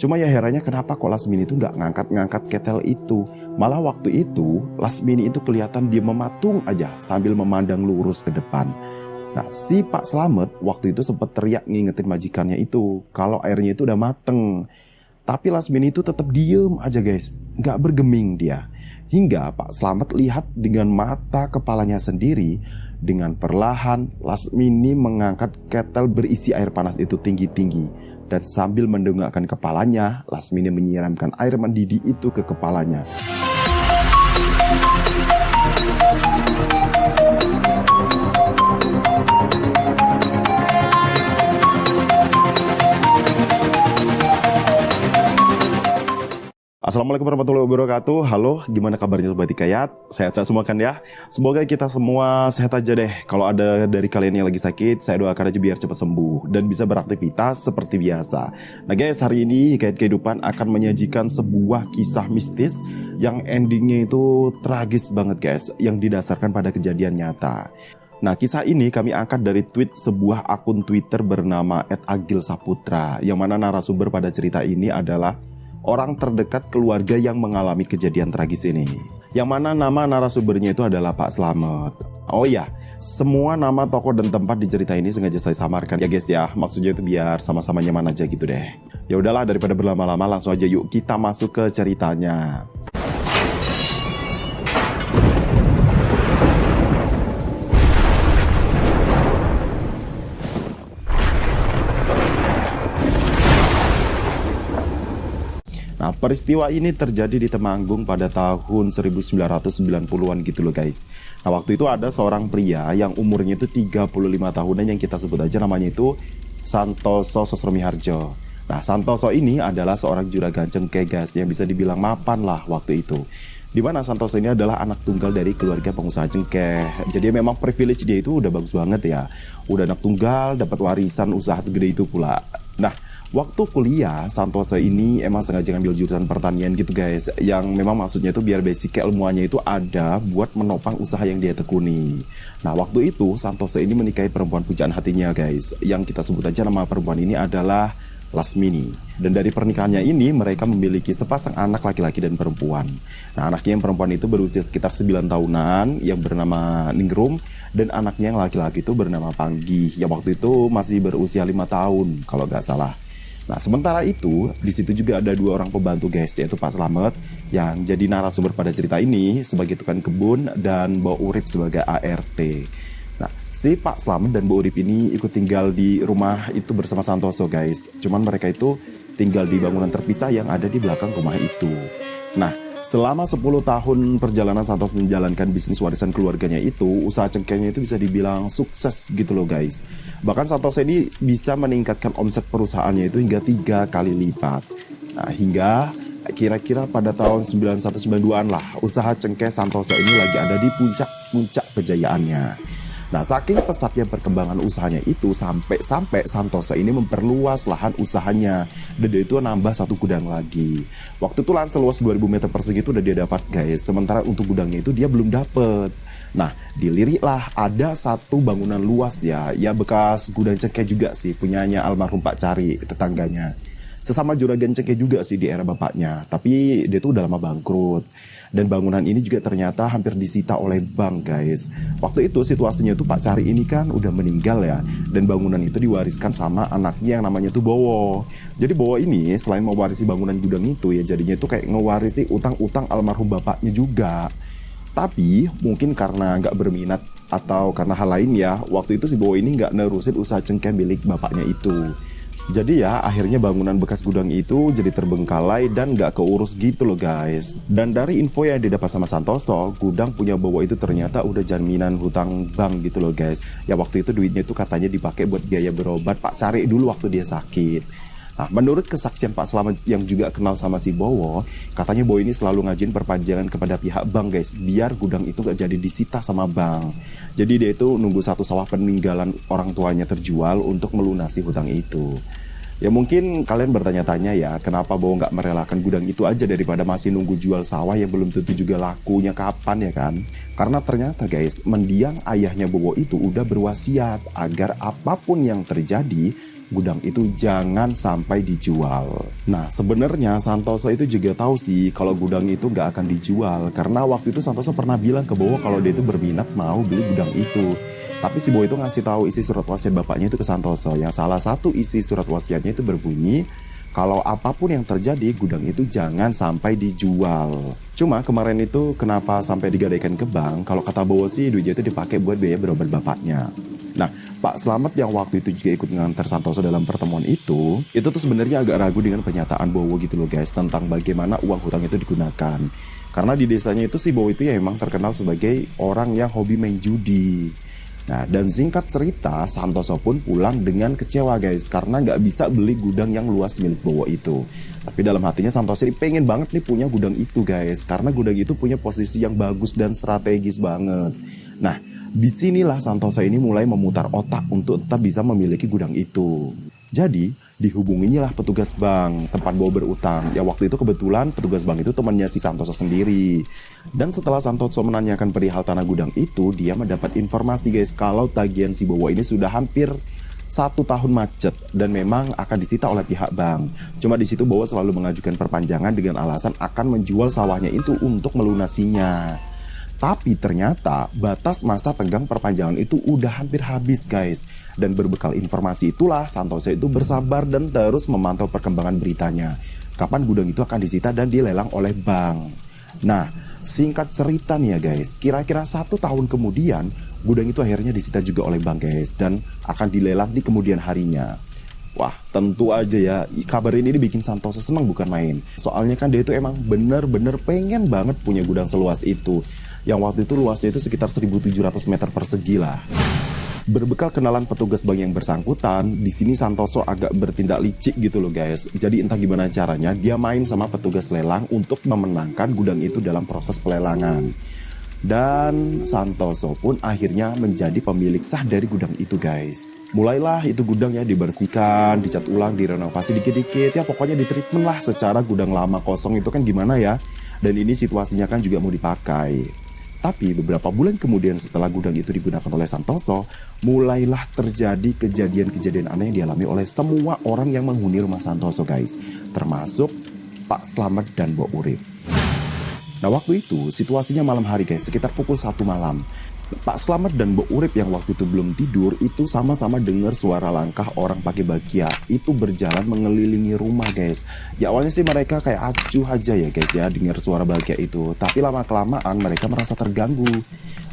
Cuma ya herannya kenapa kok Lasmini itu nggak ngangkat-ngangkat ketel itu. Malah waktu itu Lasmini itu kelihatan dia mematung aja sambil memandang lurus ke depan. Nah si Pak Slamet waktu itu sempat teriak ngingetin majikannya itu kalau airnya itu udah mateng. Tapi Lasmini itu tetap diem aja guys, nggak bergeming dia. Hingga Pak Slamet lihat dengan mata kepalanya sendiri. Dengan perlahan Lasmini mengangkat ketel berisi air panas itu tinggi-tinggi. Dan sambil mendongakkan kepalanya, Lasmini menyiramkan air mendidih itu ke kepalanya. Assalamualaikum warahmatullahi wabarakatuh. Halo, gimana kabarnya Sobat Hikayat? Sehat-sehat semua kan ya? Semoga kita semua sehat aja deh. Kalau ada dari kalian yang lagi sakit, saya doakan aja biar cepat sembuh dan bisa beraktivitas seperti biasa. Nah guys, hari ini Hikayat Kehidupan akan menyajikan sebuah kisah mistis yang endingnya itu tragis banget guys, yang didasarkan pada kejadian nyata. Nah kisah ini kami angkat dari tweet sebuah akun Twitter bernama @agilsaputra, yang mana narasumber pada cerita ini adalah orang terdekat keluarga yang mengalami kejadian tragis ini. Yang mana nama narasumbernya itu adalah Pak Slamet. Oh ya, semua nama tokoh dan tempat di cerita ini sengaja saya samarkan ya guys ya. Maksudnya itu biar sama-sama nyaman aja gitu deh. Ya udahlah, daripada berlama-lama langsung aja yuk kita masuk ke ceritanya. Nah, peristiwa ini terjadi di Temanggung pada tahun 1990-an gitu loh guys. Nah, waktu itu ada seorang pria yang umurnya itu 35 tahunan yang kita sebut aja namanya itu Santoso Sosromiharjo. Nah, Santoso ini adalah seorang juragan cengkeh guys, yang bisa dibilang mapan lah waktu itu. Dimana Santoso ini adalah anak tunggal dari keluarga pengusaha cengkeh. Jadi memang privilege dia itu udah bagus banget ya. Udah anak tunggal, dapat warisan usaha segede itu pula. Nah, waktu kuliah, Santoso ini emang sengaja ngambil jurusan pertanian gitu guys. Yang memang maksudnya itu biar basic keilmuannya itu ada buat menopang usaha yang dia tekuni. Nah waktu itu Santoso ini menikahi perempuan pujaan hatinya guys. Yang kita sebut aja nama perempuan ini adalah Lasmini. Dan dari pernikahannya ini mereka memiliki sepasang anak laki-laki dan perempuan. Nah anaknya yang perempuan itu berusia sekitar 9 tahunan yang bernama Ningrum. Dan anaknya yang laki-laki itu bernama Panggi, yang waktu itu masih berusia 5 tahun kalau nggak salah. Nah sementara itu di situ juga ada 2 orang pembantu guys, yaitu Pak Slamet yang jadi narasumber pada cerita ini sebagai tukang kebun dan Mbak Urip sebagai ART. Nah si Pak Slamet dan Mbak Urip ini ikut tinggal di rumah itu bersama Santoso guys. Cuman mereka itu tinggal di bangunan terpisah yang ada di belakang rumah itu. Nah selama 10 tahun perjalanan Santoso menjalankan bisnis warisan keluarganya itu, usaha cengkehnya itu bisa dibilang sukses gitu loh guys. Bahkan Santoso ini bisa meningkatkan omset perusahaannya itu hingga 3 kali lipat. Nah hingga kira-kira pada tahun 9192an lah, usaha cengkeh Santoso ini lagi ada di puncak kejayaannya. Nah saking pesatnya perkembangan usahanya itu sampai Santoso ini memperluas lahan usahanya. Dan dia itu nambah 1 gudang lagi. Waktu itu lahan seluas 2000 meter persegi itu udah dia dapat guys. Sementara untuk gudangnya itu dia belum dapat. Nah diliriklah ada 1 bangunan luas ya bekas gudang cengkeh juga sih, punyanya almarhum Pak Cari, tetangganya. Sesama juragan cengkeh juga sih di era bapaknya. Tapi dia tuh udah lama bangkrut. Dan bangunan ini juga ternyata hampir disita oleh bank guys. Waktu itu situasinya tuh Pak Cari ini kan udah meninggal ya. Dan bangunan itu diwariskan sama anaknya yang namanya tuh Bowo. Jadi Bowo ini selain mewarisi bangunan gudang itu ya, jadinya tuh kayak ngewarisi utang-utang almarhum bapaknya juga. Tapi mungkin karena nggak berminat atau karena hal lain ya, waktu itu si Bowo ini nggak nerusin usaha cengkeh milik bapaknya itu. Jadi ya akhirnya bangunan bekas gudang itu jadi terbengkalai dan gak keurus gitu loh guys. Dan dari info yang didapat sama Santoso, gudang punya Bowo itu ternyata udah jaminan hutang bank gitu loh guys. Ya waktu itu duitnya itu katanya dipakai buat biaya berobat Pak Cari dulu waktu dia sakit. Nah menurut kesaksian Pak Slamet yang juga kenal sama si Bowo, katanya Bowo ini selalu ngajuin perpanjangan kepada pihak bank guys, biar gudang itu gak jadi disita sama bank. Jadi dia itu nunggu 1 sawah peninggalan orang tuanya terjual untuk melunasi hutang itu. Ya mungkin kalian bertanya-tanya ya, kenapa Bowo nggak merelakan gudang itu aja daripada masih nunggu jual sawah yang belum tentu juga lakunya kapan ya kan? Karena ternyata guys, mendiang ayahnya Bowo itu udah berwasiat agar apapun yang terjadi, gudang itu jangan sampai dijual. Nah, sebenarnya Santoso itu juga tahu sih kalau gudang itu nggak akan dijual, karena waktu itu Santoso pernah bilang ke Bowo kalau dia itu berminat mau beli gudang itu. Tapi si Bowo itu ngasih tahu isi surat wasiat bapaknya itu ke Santoso, yang salah satu isi surat wasiatnya itu berbunyi kalau apapun yang terjadi, gudang itu jangan sampai dijual. Cuma kemarin itu kenapa sampai digadaikan ke bank? Kalau kata Bowo sih duitnya itu dipakai buat biaya berobat bapaknya. Nah, Pak Slamet yang waktu itu juga ikut mengantar Santoso dalam pertemuan itu tuh sebenarnya agak ragu dengan pernyataan Bowo gitu loh guys, tentang bagaimana uang hutang itu digunakan. Karena di desanya itu si Bowo itu ya memang terkenal sebagai orang yang hobi main judi. Nah, dan singkat cerita, Santoso pun pulang dengan kecewa guys, karena nggak bisa beli gudang yang luas milik Bowo itu. Tapi dalam hatinya Santoso ini pengen banget nih punya gudang itu guys, karena gudang itu punya posisi yang bagus dan strategis banget. Nah, disinilah Santoso ini mulai memutar otak untuk tetap bisa memiliki gudang itu. Jadi, dihubungilah petugas bank tempat Bowo berutang. Ya waktu itu kebetulan petugas bank itu temannya si Santoso sendiri. Dan setelah Santoso menanyakan perihal tanah gudang itu, dia mendapat informasi guys kalau tagihan si Bowo ini sudah hampir 1 tahun macet dan memang akan disita oleh pihak bank. Cuma di situ Bowo selalu mengajukan perpanjangan dengan alasan akan menjual sawahnya itu untuk melunasinya. Tapi ternyata batas masa tenggang perpanjangan itu udah hampir habis guys. Dan berbekal informasi itulah Santoso itu bersabar dan terus memantau perkembangan beritanya. Kapan gudang itu akan disita dan dilelang oleh bank. Nah, singkat cerita nih ya guys, kira-kira 1 tahun kemudian gudang itu akhirnya disita juga oleh bank guys, dan akan dilelang di kemudian harinya. Wah, tentu aja ya, kabar ini bikin Santoso senang bukan main. Soalnya kan dia itu emang bener-bener pengen banget punya gudang seluas itu. Yang waktu itu luasnya itu sekitar 1.700 meter persegi lah. Berbekal kenalan petugas bank yang bersangkutan, di sini Santoso agak bertindak licik gitu loh guys. Jadi entah gimana caranya, dia main sama petugas lelang untuk memenangkan gudang itu dalam proses pelelangan. Dan Santoso pun akhirnya menjadi pemilik sah dari gudang itu guys. Mulailah itu gudang ya dibersihkan, dicat ulang, direnovasi dikit-dikit. Ya pokoknya ditreatment lah secara gudang lama kosong itu kan gimana ya. Dan ini situasinya kan juga mau dipakai. Tapi beberapa bulan kemudian setelah gudang itu digunakan oleh Santoso, mulailah terjadi kejadian-kejadian aneh yang dialami oleh semua orang yang menghuni rumah Santoso guys. Termasuk Pak Slamet dan Mbok Urip. Nah waktu itu situasinya malam hari guys, sekitar pukul 1 malam. Pak Slamet dan Mbok Urip yang waktu itu belum tidur itu sama-sama dengar suara langkah orang pakai bakia itu berjalan mengelilingi rumah guys. Ya awalnya sih mereka kayak acuh aja ya guys ya dengar suara bakia itu, tapi lama-kelamaan mereka merasa terganggu.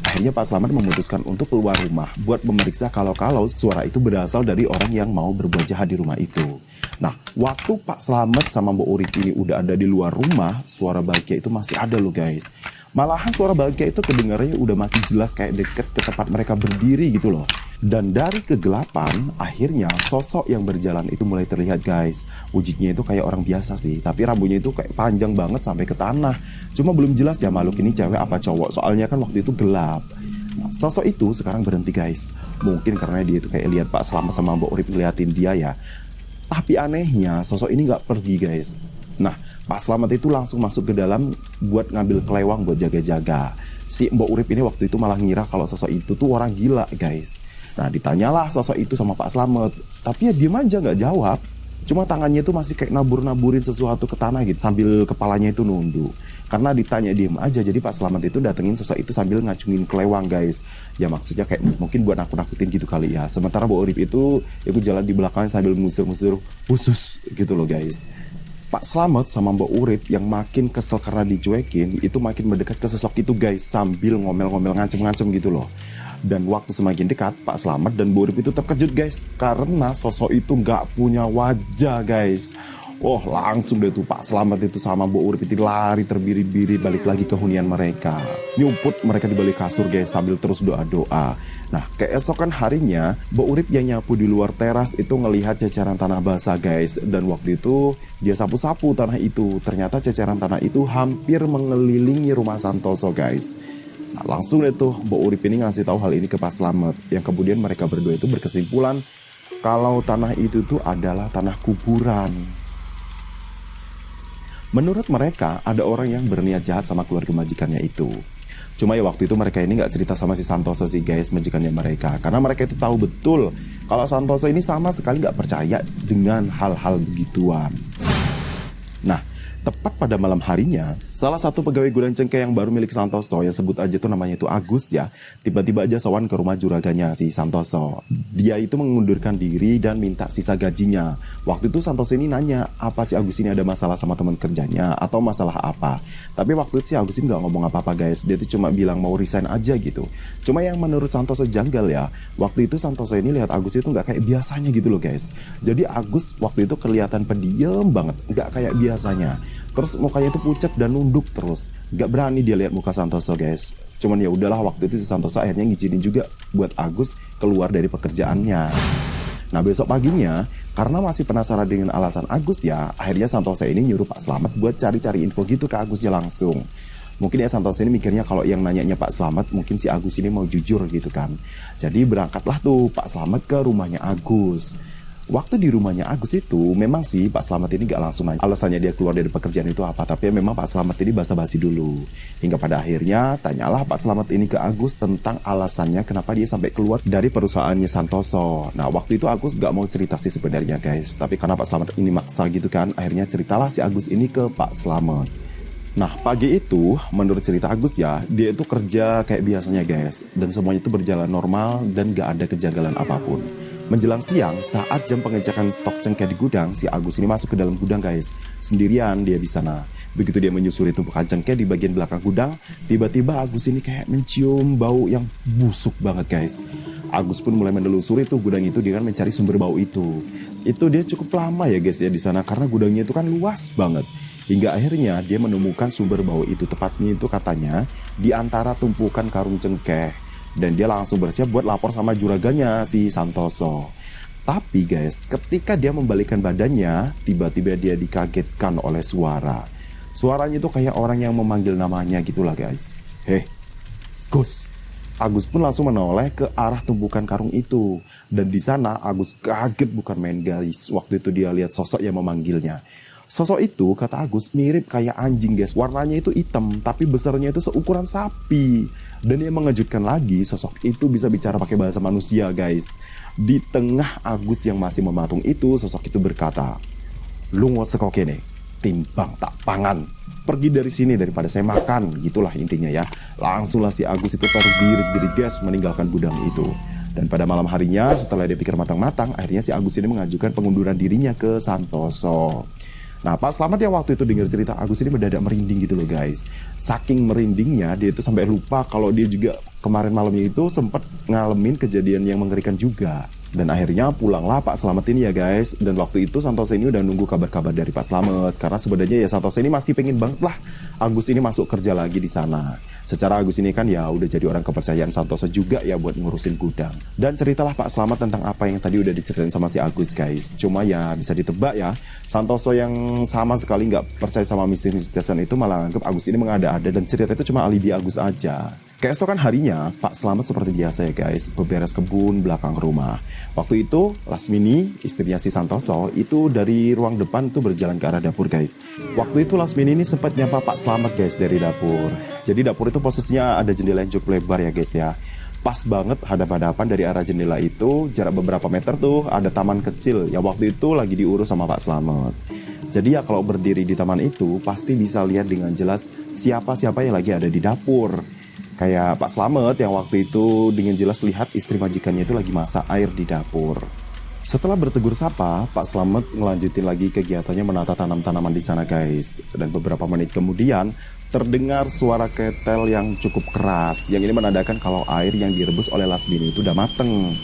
Akhirnya Pak Slamet memutuskan untuk keluar rumah buat memeriksa kalau suara itu berasal dari orang yang mau berbuat jahat di rumah itu. Nah, waktu Pak Slamet sama Mbok Urip ini udah ada di luar rumah, suara bahagia itu masih ada loh guys. Malahan suara bahagia itu kedengarannya udah makin jelas kayak deket ke tempat mereka berdiri gitu loh. Dan dari kegelapan, akhirnya sosok yang berjalan itu mulai terlihat guys. Wujudnya itu kayak orang biasa sih, tapi rambutnya itu kayak panjang banget sampai ke tanah. Cuma belum jelas ya makhluk ini cewek apa cowok, soalnya kan waktu itu gelap. Nah, sosok itu sekarang berhenti guys. Mungkin karena dia itu kayak lihat Pak Slamet sama Mbok Urip ngeliatin dia ya. Tapi anehnya sosok ini nggak pergi guys. Nah, Pak Slamet itu langsung masuk ke dalam buat ngambil kelewang buat jaga-jaga. Si Mbok Urip ini waktu itu malah ngira kalau sosok itu tuh orang gila guys. Nah, ditanyalah sosok itu sama Pak Slamet, tapi ya diem aja nggak jawab. Cuma tangannya itu masih kayak nabur-naburin sesuatu ke tanah gitu sambil kepalanya itu nunduk. Karena ditanya diem aja, jadi Pak Slamet itu datengin sosok itu sambil ngacungin kelewang guys. Ya maksudnya kayak mungkin buat nakut-nakutin gitu kali ya. Sementara Mbok Urip itu jalan di belakangnya sambil ngusir-ngusir khusus gitu loh guys. Pak Slamet sama Mbok Urip yang makin kesel karena dicuekin itu makin mendekat ke sosok itu guys, sambil ngomel-ngomel ngancem-ngancem gitu loh. Dan waktu semakin dekat, Pak Slamet dan Mbok Urip itu terkejut guys, karena sosok itu nggak punya wajah guys. Oh langsung deh tuh Pak Slamet itu sama Mbok Urip itu lari terbiri-biri balik lagi ke hunian mereka. Nyumput mereka di balik kasur guys sambil terus doa-doa. Nah keesokan harinya Mbok Urip yang nyapu di luar teras itu ngelihat ceceran tanah basah guys. Dan waktu itu dia sapu-sapu tanah itu. Ternyata ceceran tanah itu hampir mengelilingi rumah Santoso guys. Nah langsung deh tuh Mbok Urip ini ngasih tahu hal ini ke Pak Slamet. Yang kemudian mereka berdua itu berkesimpulan kalau tanah itu tuh adalah tanah kuburan. Menurut mereka, ada orang yang berniat jahat sama keluarga majikannya itu. Cuma ya waktu itu mereka ini nggak cerita sama si Santoso sih guys, majikannya mereka. Karena mereka itu tahu betul kalau Santoso ini sama sekali nggak percaya dengan hal-hal begituan. Nah, tepat pada malam harinya, salah satu pegawai gudang cengkeh yang baru milik Santoso, yang sebut aja tuh namanya itu Agus ya, tiba-tiba aja sowan ke rumah juraganya si Santoso. Dia itu mengundurkan diri dan minta sisa gajinya. Waktu itu Santoso ini nanya, apa si Agus ini ada masalah sama teman kerjanya atau masalah apa. Tapi waktu itu si Agus ini nggak ngomong apa-apa guys, dia tuh cuma bilang mau resign aja gitu. Cuma yang menurut Santoso janggal ya, waktu itu Santoso ini lihat Agus itu nggak kayak biasanya gitu loh guys. Jadi Agus waktu itu kelihatan pendiam banget, nggak kayak biasanya. Terus mukanya itu pucat dan nunduk terus. Gak berani dia lihat muka Santoso guys. Cuman ya udahlah, waktu itu si Santoso akhirnya ngizinin juga buat Agus keluar dari pekerjaannya. Nah besok paginya, karena masih penasaran dengan alasan Agus ya, akhirnya Santoso ini nyuruh Pak Slamet buat cari-cari info gitu ke Agusnya langsung. Mungkin ya Santoso ini mikirnya kalau yang nanyanya Pak Slamet, mungkin si Agus ini mau jujur gitu kan. Jadi berangkatlah tuh Pak Slamet ke rumahnya Agus. Waktu di rumahnya Agus itu, memang sih Pak Slamet ini gak langsung nanya alasannya dia keluar dari pekerjaan itu apa. Tapi memang Pak Slamet ini basa-basi dulu. Hingga pada akhirnya, tanyalah Pak Slamet ini ke Agus tentang alasannya kenapa dia sampai keluar dari perusahaannya Santoso. Nah, waktu itu Agus gak mau cerita sih sebenarnya guys. Tapi karena Pak Slamet ini maksa gitu kan, akhirnya ceritalah si Agus ini ke Pak Slamet. Nah, pagi itu, menurut cerita Agus ya, dia itu kerja kayak biasanya guys. Dan semuanya itu berjalan normal dan gak ada kejanggalan apapun. Menjelang siang, saat jam pengecekan stok cengkeh di gudang, si Agus ini masuk ke dalam gudang guys. Sendirian dia di sana. Begitu dia menyusuri tumpukan cengkeh di bagian belakang gudang, tiba-tiba Agus ini kayak mencium bau yang busuk banget guys. Agus pun mulai menelusuri tuh gudang itu dengan mencari sumber bau itu. Itu dia cukup lama ya guys ya di sana karena gudangnya itu kan luas banget. Hingga akhirnya dia menemukan sumber bau itu, tepatnya itu katanya di antara tumpukan karung cengkeh. Dan dia langsung bersiap buat lapor sama juraganya si Santoso. Tapi guys, ketika dia membalikkan badannya, tiba-tiba dia dikagetkan oleh suara. Suaranya itu kayak orang yang memanggil namanya gitulah guys. Heh, Gus. Agus pun langsung menoleh ke arah tumpukan karung itu. Dan di sana Agus kaget bukan main guys. Waktu itu dia lihat sosok yang memanggilnya. Sosok itu, kata Agus, mirip kayak anjing guys. Warnanya itu hitam, tapi besarnya itu seukuran sapi. Dan yang mengejutkan lagi, sosok itu bisa bicara pakai bahasa manusia guys. Di tengah Agus yang masih mematung itu, sosok itu berkata, "Lu mau sekok ini, timbang tak pangan. Pergi dari sini daripada saya makan." Gitulah intinya ya. Langsunglah si Agus itu terbirit-birit guys meninggalkan gudang itu. Dan pada malam harinya, setelah dia pikir matang-matang, akhirnya si Agus ini mengajukan pengunduran dirinya ke Santoso. Nah, Pak Slamet yang waktu itu dengar cerita Agus ini mendadak merinding gitu loh guys. Saking merindingnya, dia itu sampai lupa kalau dia juga kemarin malamnya itu sempat ngalamin kejadian yang mengerikan juga. Dan akhirnya pulanglah Pak Slamet ini ya guys. Dan waktu itu Santoso ini udah nunggu kabar-kabar dari Pak Slamet. Karena sebenarnya ya Santoso ini masih pengen banget lah Agus ini masuk kerja lagi di sana. Secara Agus ini kan ya udah jadi orang kepercayaan Santoso juga ya buat ngurusin gudang. Dan ceritalah Pak Slamet tentang apa yang tadi udah diceritain sama si Agus guys. Cuma ya bisa ditebak ya, Santoso yang sama sekali nggak percaya sama mistis-mistisan itu malah anggap Agus ini mengada-ada dan cerita itu cuma alibi Agus aja. Keesokan harinya, Pak Slamet seperti biasa ya guys, beberes kebun belakang rumah. Waktu itu, Lasmini, istrinya si Santoso, itu dari ruang depan tuh berjalan ke arah dapur guys. Waktu itu Lasmini ini sempat nyapa Pak Slamet guys dari dapur. Jadi dapur itu posisinya ada jendela yang cukup lebar ya guys ya. Pas banget hadap-hadapan dari arah jendela itu, jarak beberapa meter tuh ada taman kecil yang waktu itu lagi diurus sama Pak Slamet. Jadi ya kalau berdiri di taman itu, pasti bisa lihat dengan jelas siapa-siapa yang lagi ada di dapur. Kayak Pak Slamet yang waktu itu dengan jelas lihat istri majikannya itu lagi masak air di dapur. Setelah bertegur sapa, Pak Slamet ngelanjutin lagi kegiatannya menata tanam-tanaman di sana guys. Dan beberapa menit kemudian terdengar suara ketel yang cukup keras. Yang ini menandakan kalau air yang direbus oleh Lasmini itu udah mateng.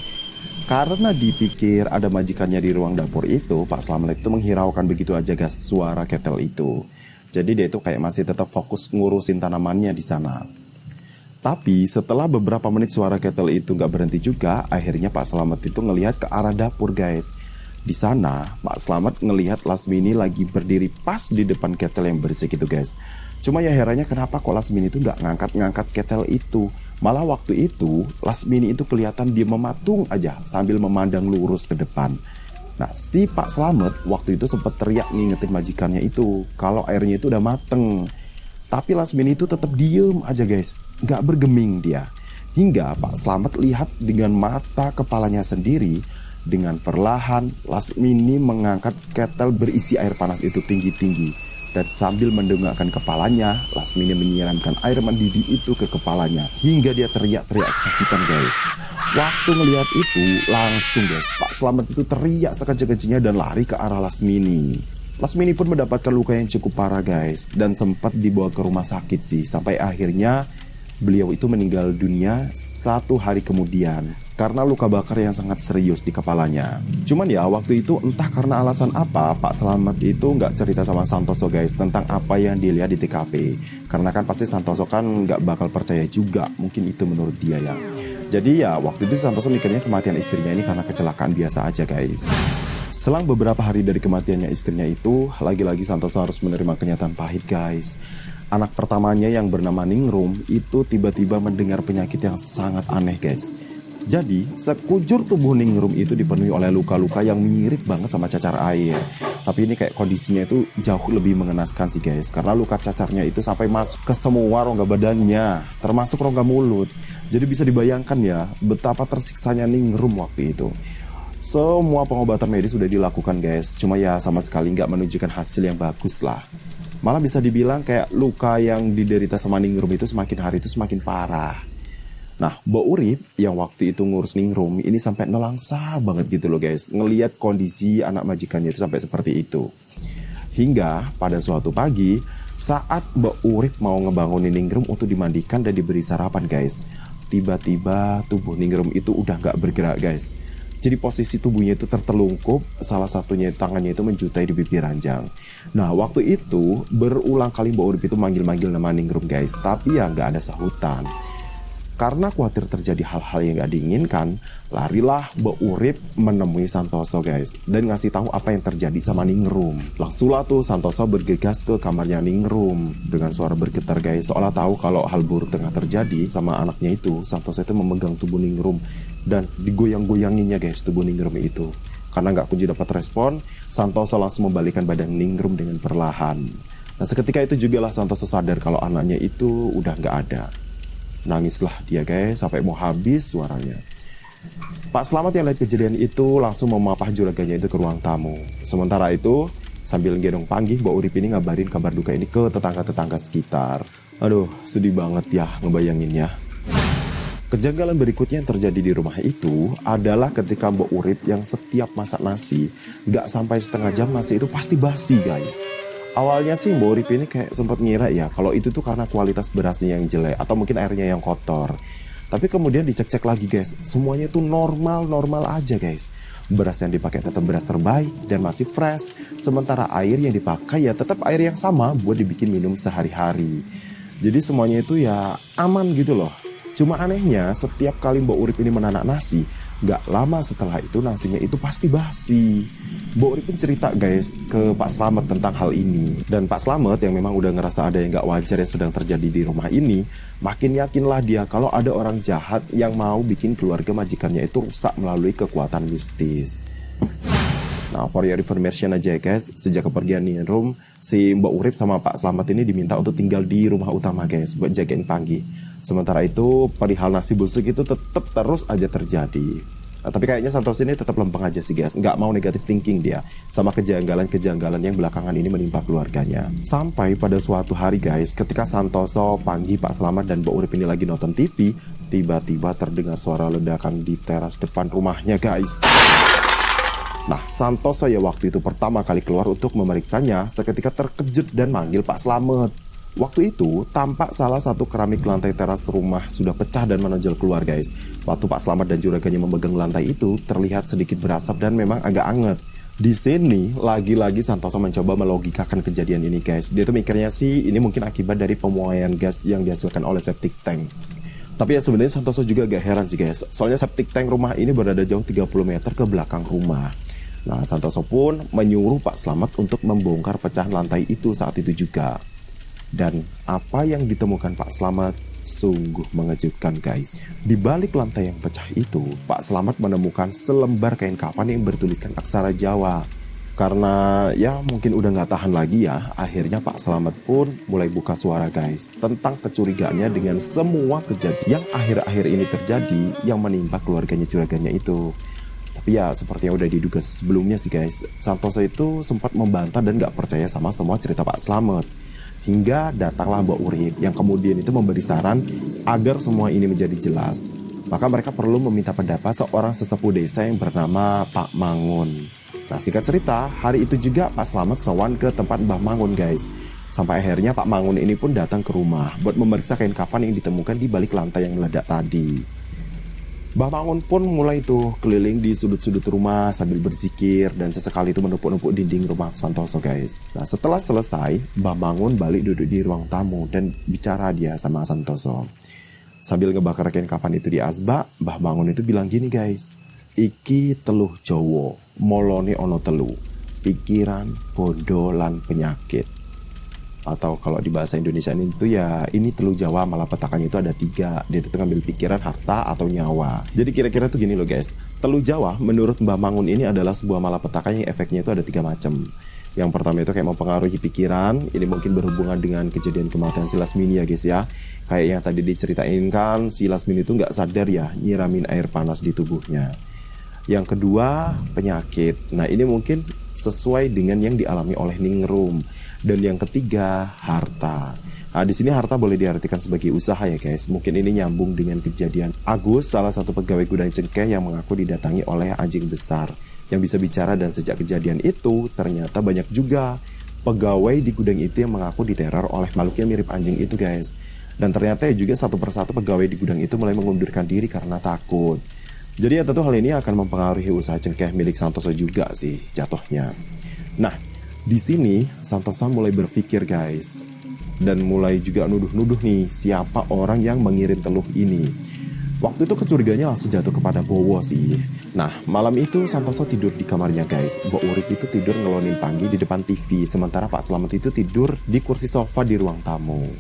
Karena dipikir ada majikannya di ruang dapur itu, Pak Slamet itu menghiraukan begitu aja guys suara ketel itu. Jadi dia itu kayak masih tetap fokus ngurusin tanamannya di sana. Tapi setelah beberapa menit suara ketel itu nggak berhenti juga, akhirnya Pak Slamet itu ngelihat ke arah dapur guys. Di sana Pak Slamet ngelihat Lasmini lagi berdiri pas di depan ketel yang berisik itu guys. Cuma ya herannya kenapa kok Lasmini itu nggak ngangkat-ngangkat ketel itu. Malah waktu itu Lasmini itu kelihatan dia mematung aja sambil memandang lurus ke depan. Nah si Pak Slamet waktu itu sempat teriak ngingetin majikannya itu kalau airnya itu udah mateng. Tapi Lasmini itu tetap diem aja guys, nggak bergeming dia. Hingga Pak Slamet lihat dengan mata kepalanya sendiri, dengan perlahan Lasmini mengangkat ketel berisi air panas itu tinggi-tinggi. Dan sambil mendongakkan kepalanya, Lasmini menyiramkan air mendidih itu ke kepalanya. Hingga dia teriak-teriak kesakitan guys. Waktu ngelihat itu, langsung guys, Pak Slamet itu teriak sekecil-kecilnya dan lari ke arah Lasmini. Lasmini pun mendapatkan luka yang cukup parah guys, dan sempat dibawa ke rumah sakit sih. Sampai akhirnya beliau itu meninggal dunia 1 hari kemudian karena luka bakar yang sangat serius di kepalanya. Cuman ya waktu itu entah karena alasan apa, Pak Slamet itu nggak cerita sama Santoso guys tentang apa yang dilihat di TKP. Karena kan pasti Santoso kan nggak bakal percaya juga, mungkin itu menurut dia ya. Jadi ya waktu itu Santoso mikirnya kematian istrinya ini karena kecelakaan biasa aja guys. Selang beberapa hari dari kematiannya istrinya itu, lagi-lagi Santoso harus menerima kenyataan pahit guys. Anak pertamanya yang bernama Ningrum itu tiba-tiba mendengar penyakit yang sangat aneh guys. Jadi, sekujur tubuh Ningrum itu dipenuhi oleh luka-luka yang mirip banget sama cacar air. Tapi ini kayak kondisinya itu jauh lebih mengenaskan sih guys. Karena luka cacarnya itu sampai masuk ke semua rongga badannya, termasuk rongga mulut. Jadi bisa dibayangkan ya, betapa tersiksanya Ningrum waktu itu. Semua pengobatan medis sudah dilakukan guys. Cuma ya sama sekali nggak menunjukkan hasil yang bagus lah. Malah bisa dibilang kayak luka yang diderita sama Ningrum itu semakin hari itu semakin parah. Nah, Mbok Urip yang waktu itu ngurus Ningrum ini sampai nelangsa banget gitu loh guys, ngelihat kondisi anak majikannya itu sampai seperti itu. Hingga pada suatu pagi, saat Mbok Urip mau ngebangunin Ningrum untuk dimandikan dan diberi sarapan guys, tiba-tiba tubuh Ningrum itu udah nggak bergerak guys. Jadi posisi tubuhnya itu tertelungkup, salah satunya tangannya itu menjutai di bibir ranjang. Nah, waktu itu berulang kali Mbok Urip itu manggil-manggil nama Ningrum guys, tapi ya nggak ada sahutan. Karena khawatir terjadi hal-hal yang gak diinginkan, larilah Mbok Urip menemui Santoso guys, dan ngasih tahu apa yang terjadi sama Ningrum. Langsunglah tuh Santoso bergegas ke kamarnya Ningrum dengan suara bergetar guys, seolah tahu kalau hal buruk tengah terjadi sama anaknya itu. Santoso itu memegang tubuh Ningrum dan digoyang-goyanginya guys tubuh Ningrum itu. Karena gak kunjung dapat respon, Santoso langsung membalikkan badan Ningrum dengan perlahan. Nah seketika itu juga lah Santoso sadar kalau anaknya itu udah gak ada. Nangislah dia guys, sampai mau habis suaranya. Pak Slamet yang lihat kejadian itu langsung memapah juraganya itu ke ruang tamu. Sementara itu, sambil gendong panggih, Mbok Urip ini ngabarin kabar duka ini ke tetangga-tetangga sekitar. Aduh, sedih banget ya ngebayanginnya. Kejanggalan berikutnya yang terjadi di rumah itu adalah ketika Mbok Urip yang setiap masak nasi, gak sampai setengah jam nasi itu pasti basi guys. Awalnya sih Mbok Urip ini kayak sempat ngira ya kalau itu tuh karena kualitas berasnya yang jelek atau mungkin airnya yang kotor. Tapi kemudian dicek-cek lagi guys, semuanya tuh normal-normal aja guys. Beras yang dipakai tetap beras terbaik dan masih fresh. Sementara air yang dipakai ya tetap air yang sama buat dibikin minum sehari-hari. Jadi semuanya itu ya aman gitu loh. Cuma anehnya setiap kali Mbok Urip ini menanak nasi, gak lama setelah itu nasinya itu pasti basi. Mbok Urip pun cerita guys ke Pak Slamet tentang hal ini. Dan Pak Slamet yang memang udah ngerasa ada yang gak wajar yang sedang terjadi di rumah ini, makin yakinlah dia kalau ada orang jahat yang mau bikin keluarga majikannya itu rusak melalui kekuatan mistis. Nah, for your information aja guys, sejak kepergian Ningrum, si Mbok Urip sama Pak Slamet ini diminta untuk tinggal di rumah utama guys, buat jagain panggih. Sementara itu, perihal nasi busuk itu tetap terus aja terjadi. Nah, tapi kayaknya Santoso ini tetap lempeng aja sih guys, nggak mau negatif thinking dia sama kejanggalan-kejanggalan yang belakangan ini menimpa keluarganya. Sampai pada suatu hari guys, ketika Santoso panggil Pak Slamet dan Mbok Urip ini lagi nonton TV, tiba-tiba terdengar suara ledakan di teras depan rumahnya guys. Nah, Santoso ya waktu itu pertama kali keluar untuk memeriksanya, seketika terkejut dan manggil Pak Slamet. Waktu itu, tampak salah satu keramik lantai teras rumah sudah pecah dan menonjol keluar guys. Waktu Pak Slamet dan juraganya memegang lantai itu, terlihat sedikit berasap dan memang agak anget. Di sini, lagi-lagi Santoso mencoba melogikakan kejadian ini guys. Dia tuh mikirnya sih, ini mungkin akibat dari pemuaian gas yang dihasilkan oleh septic tank. Tapi ya sebenarnya Santoso juga agak heran sih guys. Soalnya septic tank rumah ini berada jauh 30 meter ke belakang rumah. Nah, Santoso pun menyuruh Pak Slamet untuk membongkar pecahan lantai itu saat itu juga. Dan apa yang ditemukan Pak Slamet sungguh mengejutkan guys. Di balik lantai yang pecah itu, Pak Slamet menemukan selembar kain kafan yang bertuliskan aksara Jawa. Karena ya mungkin udah nggak tahan lagi ya, akhirnya Pak Slamet pun mulai buka suara guys tentang kecurigaannya dengan semua kejadian yang akhir-akhir ini terjadi yang menimpa keluarganya juragannya itu. Tapi ya seperti yang udah diduga sebelumnya sih guys, Santoso itu sempat membantah dan nggak percaya sama semua cerita Pak Slamet. Hingga datanglah Mbak Urip yang kemudian itu memberi saran agar semua ini menjadi jelas. Maka mereka perlu meminta pendapat seorang sesepuh desa yang bernama Pak Mangun. Nah singkat cerita, hari itu juga Pak Slamet sowan ke tempat Mbah Mangun guys. Sampai akhirnya Pak Mangun ini pun datang ke rumah buat memeriksa kain kafan yang ditemukan di balik lantai yang meledak tadi. Mbah Mangun pun mulai tuh keliling di sudut-sudut rumah sambil berzikir dan sesekali itu menepuk-nepuk dinding rumah Santoso guys. Nah setelah selesai, Mbah Mangun balik duduk di ruang tamu dan bicara dia sama Santoso. Sambil ngebakar kain kafan itu di asbak, Mbah Mangun itu bilang gini guys, iki teluh Jawa, molone ono telu, pikiran, bondo, lan penyakit. Atau kalau di bahasa Indonesia ini itu ya, ini teluh Jawa malapetakannya itu ada 3. Dia itu ngambil pikiran, harta, atau nyawa. Jadi kira-kira tuh gini loh guys, teluh Jawa menurut Mbah Mangun ini adalah sebuah malapetaka yang efeknya itu ada 3 macam. Yang pertama itu kayak mempengaruhi pikiran, ini mungkin berhubungan dengan kejadian kematian si Lasmini ya guys ya. Kayak yang tadi diceritain kan, si Lasmini itu nggak sadar ya nyiramin air panas di tubuhnya. Yang kedua, penyakit. Nah, ini mungkin sesuai dengan yang dialami oleh Ningrum. Dan yang ketiga, harta. Nah, di sini harta boleh diartikan sebagai usaha ya guys. Mungkin ini nyambung dengan kejadian Agus, salah satu pegawai gudang cengkeh yang mengaku didatangi oleh anjing besar yang bisa bicara, dan sejak kejadian itu ternyata banyak juga pegawai di gudang itu yang mengaku diteror oleh makhluk yang mirip anjing itu guys. Dan ternyata juga satu persatu pegawai di gudang itu mulai mengundurkan diri karena takut. Jadi ya tentu hal ini akan mempengaruhi usaha cengkeh milik Santoso juga sih jatuhnya. Nah, di sini Santoso mulai berpikir guys, dan mulai juga nuduh-nuduh nih siapa orang yang mengirim teluh ini. Waktu itu kecurigaannya langsung jatuh kepada Bowo sih. Nah, malam itu Santoso tidur di kamarnya guys. Mbak Urip itu tidur ngelonin Panggi di depan TV, sementara Pak Slamet itu tidur di kursi sofa di ruang tamu.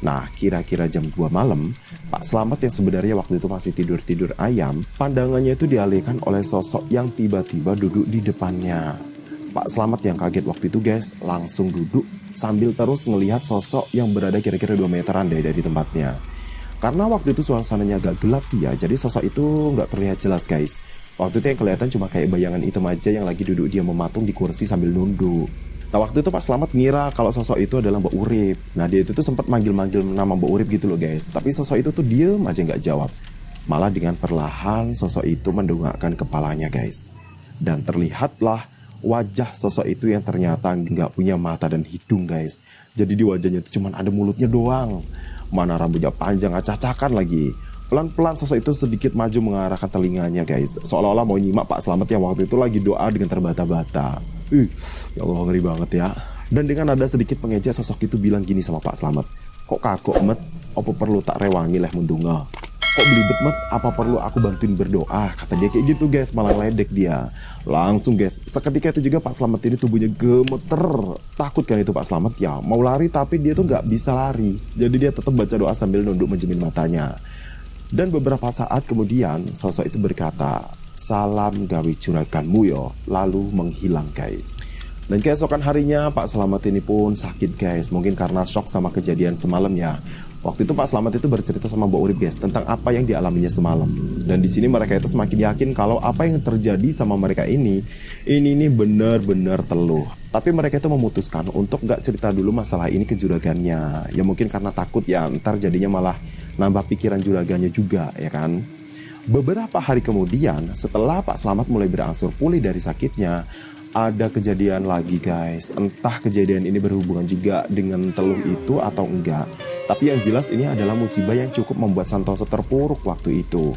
Nah, kira-kira jam 2 malam, Pak Slamet yang sebenarnya waktu itu masih tidur-tidur ayam, pandangannya itu dialihkan oleh sosok yang tiba-tiba duduk di depannya. Pak Slamet yang kaget waktu itu guys, langsung duduk sambil terus ngelihat sosok yang berada kira-kira 2 meteran dari tempatnya. Karena waktu itu suasananya agak gelap sih ya, jadi sosok itu nggak terlihat jelas guys. Waktu itu yang kelihatan cuma kayak bayangan hitam aja yang lagi duduk dia mematung di kursi sambil nunduk. Nah waktu itu Pak Slamet ngira kalau sosok itu adalah Mbak Urip. Nah dia itu tuh sempat manggil-manggil nama Mbak Urip gitu loh guys. Tapi sosok itu tuh diem aja nggak jawab. Malah dengan perlahan sosok itu mendongakkan kepalanya guys. Dan terlihatlah wajah sosok itu yang ternyata nggak punya mata dan hidung guys. Jadi di wajahnya itu cuma ada mulutnya doang. Mana rambutnya panjang acak-acakan lagi. Pelan-pelan sosok itu sedikit maju mengarahkan telinganya guys. Seolah-olah mau nyimak Pak Slamet yang waktu itu lagi doa dengan terbata-bata. Ya Allah ngeri banget ya. Dan dengan ada sedikit pengejek sosok itu bilang gini sama Pak Slamet, kok kagok met, apa perlu tak rewangi leh mundunga? Kok belibet met, apa perlu aku bantuin berdoa? Kata dia kayak gitu guys, malah ledek dia. Langsung guys, seketika itu juga Pak Slamet ini tubuhnya gemeter. Takut kan itu Pak Slamet ya, mau lari tapi dia tuh gak bisa lari. Jadi dia tetap baca doa sambil nunduk menjemin matanya. Dan beberapa saat kemudian sosok itu berkata, salam gawe juraganmu yo, lalu menghilang guys. Dan keesokan harinya Pak Slamet ini pun sakit guys, mungkin karena shock sama kejadian semalam ya. Waktu itu Pak Slamet itu bercerita sama Mbak Urip guys tentang apa yang dialaminya semalam. Dan di sini mereka itu semakin yakin kalau apa yang terjadi sama mereka ini benar-benar teluh. Tapi mereka itu memutuskan untuk nggak cerita dulu masalah ini ke juragannya. Ya mungkin karena takut ya ntar jadinya malah nambah pikiran juragannya juga ya kan. Beberapa hari kemudian setelah Pak Slamet mulai berangsur pulih dari sakitnya, ada kejadian lagi guys. Entah kejadian ini berhubungan juga dengan teluh itu atau enggak, tapi yang jelas ini adalah musibah yang cukup membuat Santoso terpuruk waktu itu.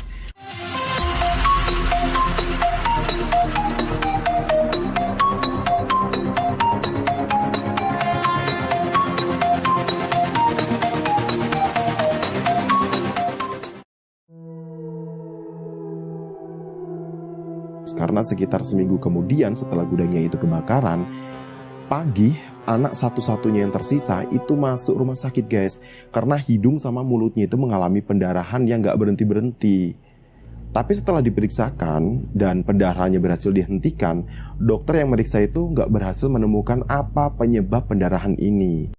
Karena sekitar seminggu kemudian setelah gudangnya itu kebakaran, Pagi, anak satu-satunya yang tersisa itu masuk rumah sakit guys. Karena hidung sama mulutnya itu mengalami pendarahan yang gak berhenti-berhenti. Tapi setelah diperiksakan dan pendarahannya berhasil dihentikan, dokter yang meriksa itu nggak berhasil menemukan apa penyebab pendarahan ini.